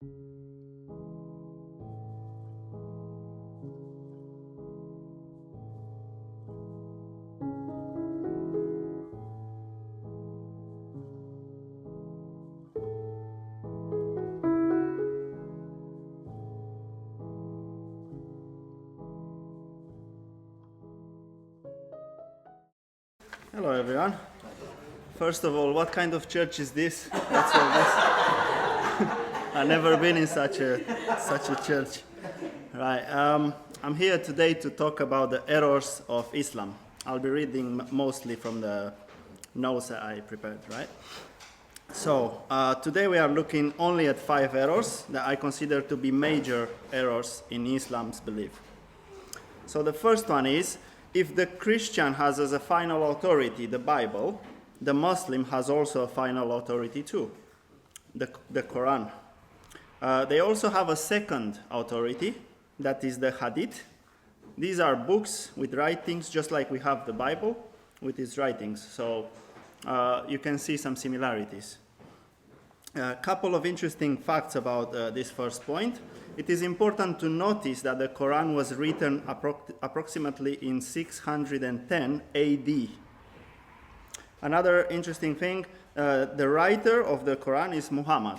Hello everyone. First of all, what kind of church is this? That's all this. I've never been in such a church. Right. I'm here today to talk about the errors of Islam. I'll be reading mostly from the notes that I prepared. Right. So today we are looking only at 5 errors that I consider to be major errors in Islam's belief. So the first one is, if the Christian has as a final authority the Bible, the Muslim has also a final authority too, the Quran. They also have a second authority, that is the Hadith. These are books with writings, just like we have the Bible with its writings. So you can see some similarities. A couple of interesting facts about this first point. It is important to notice that the Quran was written approximately in 610 AD. Another interesting thing, the writer of the Quran is Muhammad,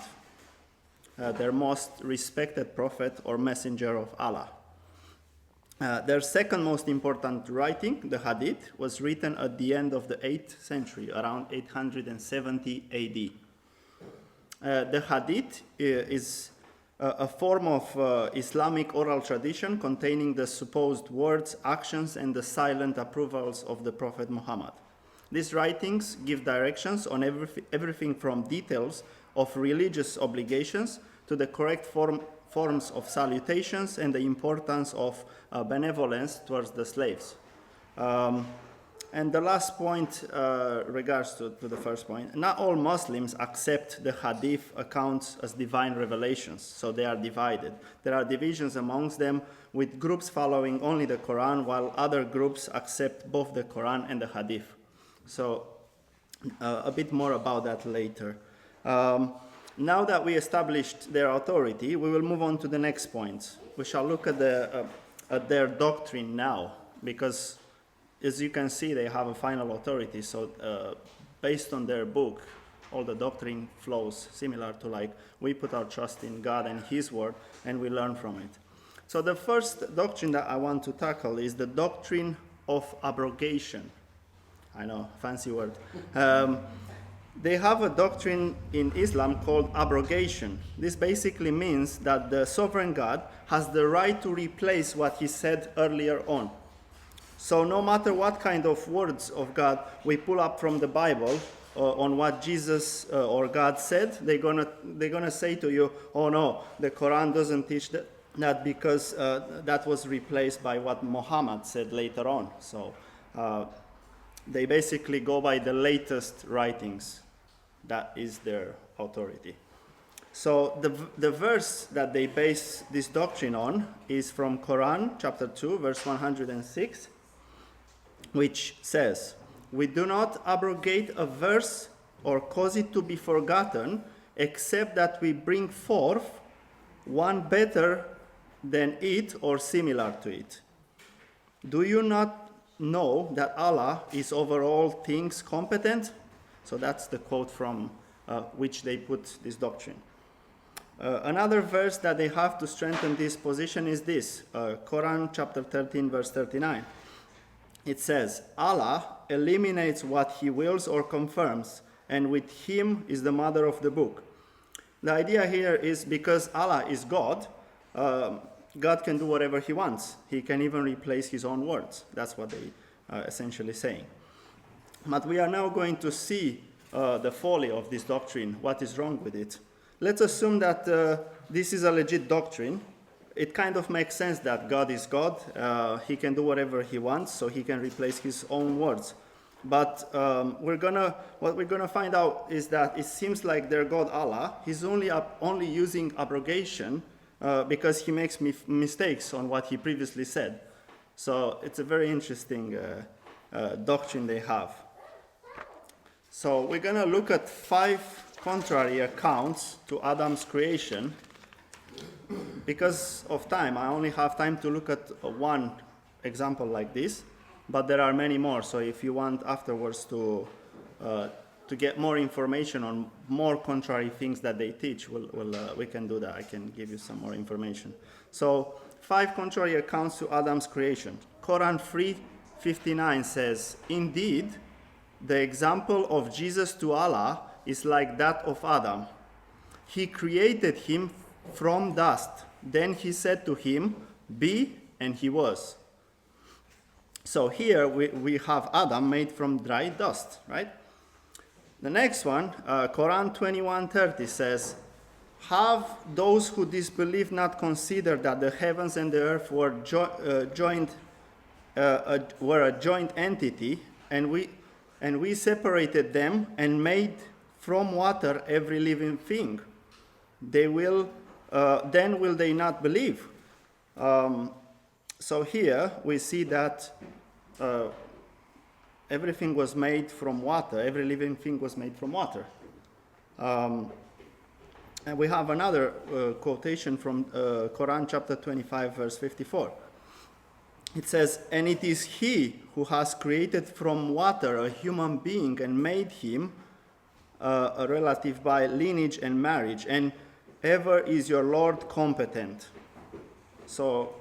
their most respected prophet or messenger of Allah. Their second most important writing, the Hadith, was written at the end of the 8th century, around 870 AD. The Hadith is a form of Islamic oral tradition containing the supposed words, actions, and the silent approvals of the Prophet Muhammad. These writings give directions on everything from details of religious obligations to the correct forms of salutations and the importance of benevolence towards the slaves. And the last point regards to the first point. Not all Muslims accept the Hadith accounts as divine revelations, so they are divided. There are divisions amongst them, with groups following only the Quran, while other groups accept both the Quran and the Hadith. So a bit more about that later. Now that we established their authority, we will move on to the next point. We shall look at their doctrine now, because as you can see, they have a final authority. So based on their book, all the doctrine flows similar to like we put our trust in God and His word, and we learn from it. So the first doctrine that I want to tackle is the doctrine of abrogation. I know, fancy word. They have a doctrine in Islam called abrogation. This basically means that the sovereign God has the right to replace what He said earlier on. So no matter what kind of words of God we pull up from the Bible on what Jesus or God said, they're gonna say to you, oh no, the Quran doesn't teach that because that was replaced by what Muhammad said later on. So they basically go by the latest writings. That is their authority. So the verse that they base this doctrine on is from Quran chapter 2, verse 106. Which says, "We do not abrogate a verse or cause it to be forgotten, except that we bring forth one better than it or similar to it. Do you not know that Allah is over all things competent?" So that's the quote from which they put this doctrine. Another verse that they have to strengthen this position is this, Quran chapter 13, verse 39. It says, "Allah eliminates what He wills or confirms, and with Him is the mother of the book." The idea here is because Allah is God, God can do whatever He wants. He can even replace His own words. That's what they are essentially saying. But we are now going to see the folly of this doctrine, what is wrong with it. Let's assume that this is a legit doctrine. It kind of makes sense that God is God. He can do whatever He wants, so He can replace His own words. But what we're gonna find out is that it seems like their God Allah, He's only using abrogation because He makes mistakes on what He previously said. So it's a very interesting doctrine they have. So we're gonna look at 5 contrary accounts to Adam's creation because of time, I only have time to look at one example like this, but there are many more. So if you want afterwards to get more information on more contrary things that they teach, we can do that. I can give you some more information. So 5 contrary accounts to Adam's creation. Quran 3:59 says, "Indeed, the example of Jesus to Allah is like that of Adam. He created him from dust. Then he said to him, 'Be,' and he was." So here we have Adam made from dry dust, right? The next one, Quran 21:30 says, "Have those who disbelieve not considered that the heavens and the earth were a joint entity, and we separated them and made from water every living thing? Then will they not believe?" So here we see that everything was made from water. Every living thing was made from water. And we have another quotation from Quran chapter 25, verse 54. It says, "And it is he who has created from water a human being and made him a relative by lineage and marriage, and ever is your Lord competent." So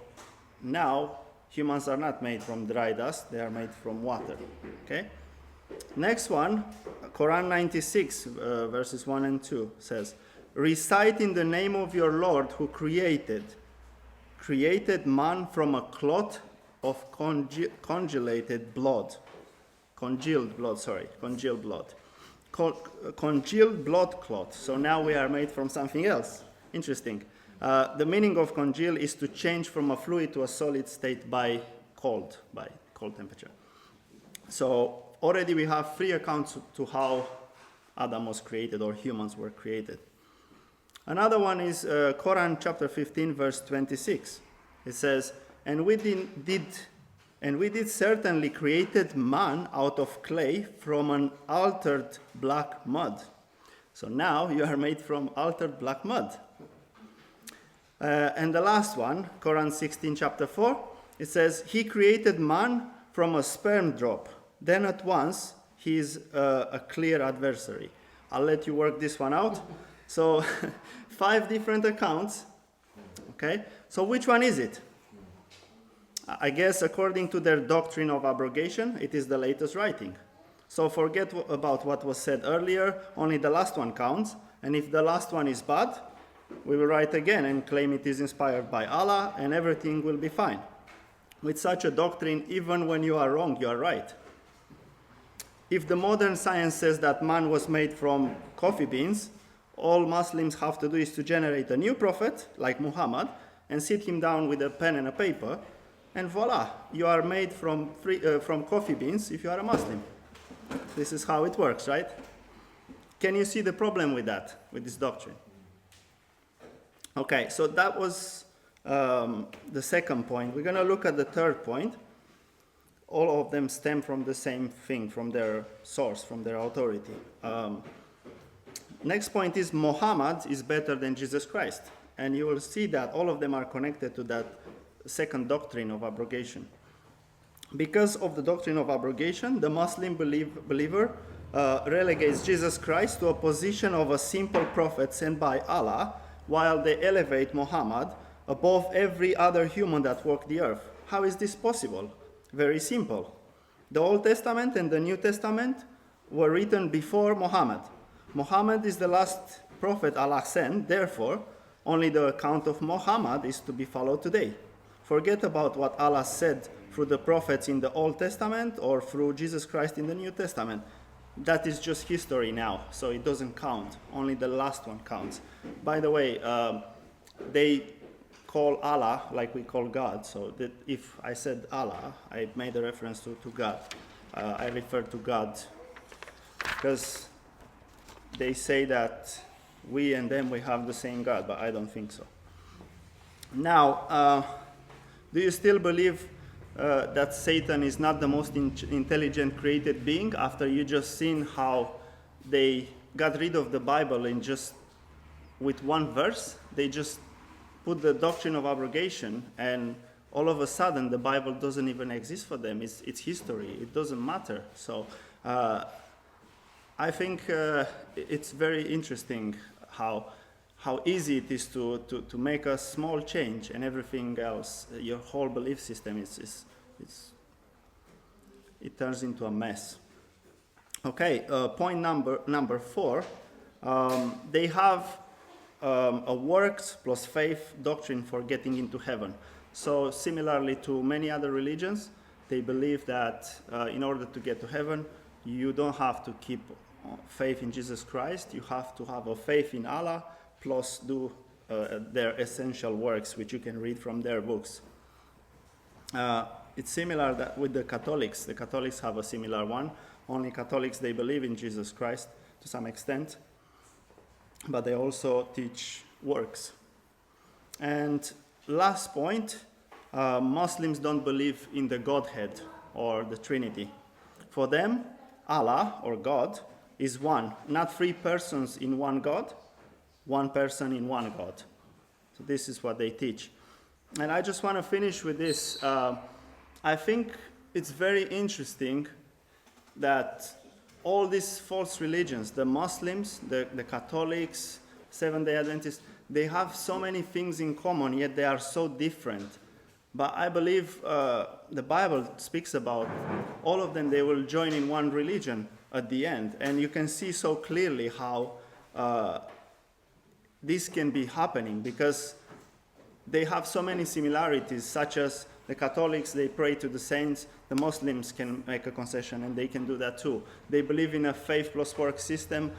now humans are not made from dry dust, they are made from water. Okay? Next one, Quran 96, verses 1 and 2 says, "Recite in the name of your Lord who created man from a clot of congealed blood. Congealed blood clot." So now we are made from something else. Interesting. The meaning of congeal is to change from a fluid to a solid state by cold temperature. So already we have 3 accounts to how Adam was created, or humans were created. Another one is Quran chapter 15, verse 26. It says, "And we did certainly created man out of clay from an altered black mud." So now you are made from altered black mud. And the last one, Quran 16, chapter 4, it says, "He created man from a sperm drop. Then at once he is a clear adversary." I'll let you work this one out. So 5 different accounts. Okay, so which one is it? I guess according to their doctrine of abrogation, it is the latest writing. So forget about what was said earlier, only the last one counts. And if the last one is bad, we will write again and claim it is inspired by Allah, and everything will be fine. With such a doctrine, even when you are wrong, you are right. If the modern science says that man was made from coffee beans, all Muslims have to do is to generate a new prophet, like Muhammad, and sit him down with a pen and a paper, and voila, you are made from coffee beans if you are a Muslim. This is how it works, right? Can you see the problem with that, with this doctrine? Okay, so that was the second point. We're going to look at the third point. All of them stem from the same thing, from their source, from their authority. Next point is Muhammad is better than Jesus Christ. And you will see that all of them are connected to that second doctrine of abrogation. Because of the doctrine of abrogation, the Muslim believer relegates Jesus Christ to a position of a simple prophet sent by Allah, while they elevate Muhammad above every other human that walked the earth. How is this possible? Very simple. The Old Testament and the New Testament were written before Muhammad. Muhammad is the last prophet Allah sent, therefore, only the account of Muhammad is to be followed today. Forget about what Allah said through the prophets in the Old Testament or through Jesus Christ in the New Testament. That is just history now, so it doesn't count. Only the last one counts. By the way, they call Allah like we call God, so that if I said Allah, I made a reference to God. I refer to God because they say that we and them, we have the same God, but I don't think so. Now, do you still believe that Satan is not the most intelligent created being after you just seen how they got rid of the Bible in just with one verse? They just put the doctrine of abrogation, and all of a sudden the Bible doesn't even exist for them. It's history. It doesn't matter. So I think it's very interesting how easy it is to make a small change, and everything else, your whole belief system it turns into a mess. Okay, point number 4. They have a works plus faith doctrine for getting into heaven. So similarly to many other religions, they believe that in order to get to heaven, you don't have to keep faith in Jesus Christ. You have to have a faith in Allah plus do their essential works, which you can read from their books. It's similar with the Catholics. The Catholics have a similar one. Only Catholics, they believe in Jesus Christ to some extent, but they also teach works. And last point, Muslims don't believe in the Godhead or the Trinity. For them, Allah or God is one, not 3 persons in one God, 1 person in one God. So this is what they teach. And I just want to finish with this. I think it's very interesting that all these false religions, the Muslims, the Catholics, Seventh-day Adventists, they have so many things in common, yet they are so different. But I believe the Bible speaks about all of them, they will join in one religion at the end. And you can see so clearly how this can be happening, because they have so many similarities, such as the Catholics, they pray to the saints. The Muslims can make a concession, and they can do that too. They believe in a faith plus work system,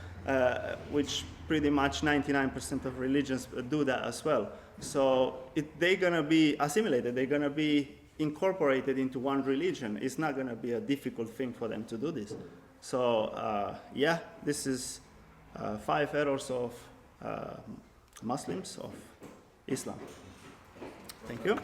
which pretty much 99% of religions do that as well. So they're going to be assimilated. They're going to be incorporated into one religion. It's not going to be a difficult thing for them to do this. So, this is 5 errors of Muslims, of Islam. Thank you.